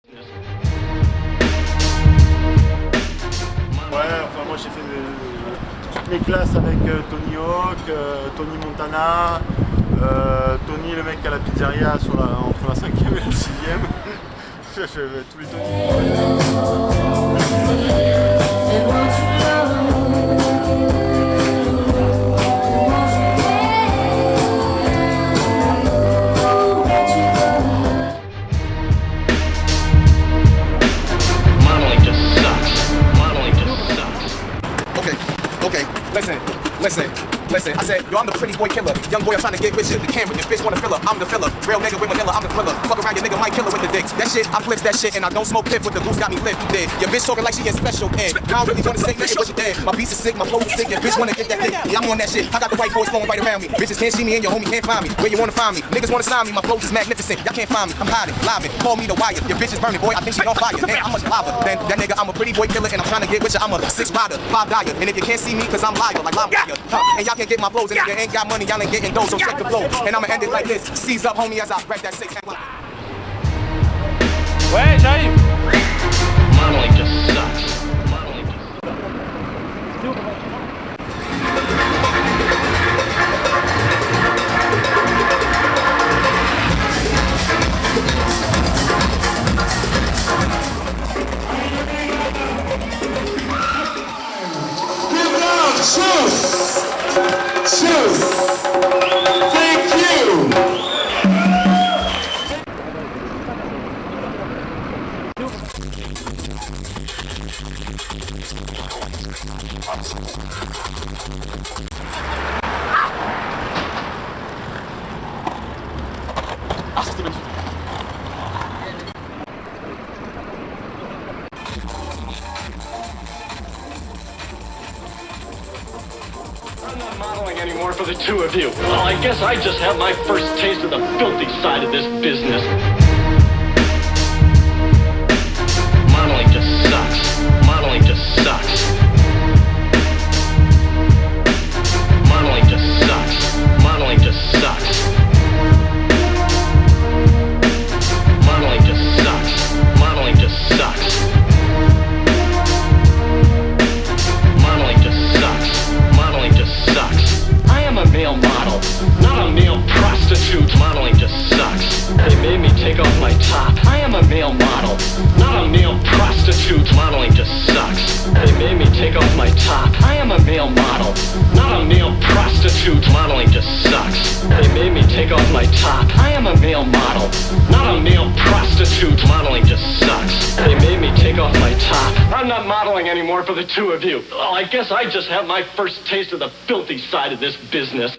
Ouais, enfin moi j'ai fait toutes mes classes avec Tony Hawk, Tony Montana, Tony le mec à la pizzeria entre la 5e et la 6e. J'ai fait tous les Tony. Okay, listen. I said, yo, I'm the pretty boy killer. Young boy, I'm trying to get with you. The camera, your bitch wanna fill up. I'm the filler. Real nigga with Manila, I'm the thriller. Fuck around, your nigga might kill her with the dicks. That shit, I flips that shit, and I don't smoke pip with the goose got me lit. You did. Your bitch talking like she get special ed. I don't really wanna say nothing, but you dead. My piece is sick, my flow is sick. Your bitch wanna get that dick. Yeah, I'm on that shit. I got the white boys flowing right around me. Bitches can't see me, and your homie can't find me. Where you wanna find me? Niggas wanna sign me. My flows is magnificent. Y'all can't find me. I'm hiding, livin'. Call me the wire. Your bitch is burning, boy. I think she on fire. Man, I'm much lava. Then that nigga, I'm a pretty boy killer, and I'm trying to get with you. I'm a 6 rider, 5 dyer. And if you can't see me, cause I'm liar, like lava. And y'all can't get my flows, and if you ain't got money, y'all ain't getting those, so check the flow. And I'ma end it like this. Seize up, homie, as I wreck that 6 and 1. Ouais, j'arrive. Modeling just sucks. Choose. Thank you. I'm not modeling anymore for the two of you. Well, I guess I just have my first taste of the filthy side of this business. Modeling just sucks. Modeling just sucks. Modeling just sucks. Modeling just sucks. Modeling just sucks. Modeling just sucks. Modeling just sucks. Modeling just sucks. I am a male model, not a male prostitute. Modeling just sucks. They made me take off my top. I am a male model, not a male prostitute. Modeling just sucks. They made me take off my top. I am a male model, not a male prostitute. Modeling just sucks. They made me take off my top. I am a male model, not a male prostitute. Modeling just sucks. They made me take off my top. I'm not modeling anymore for the two of you. Well, I guess I just have my first taste of the filthy side of this business.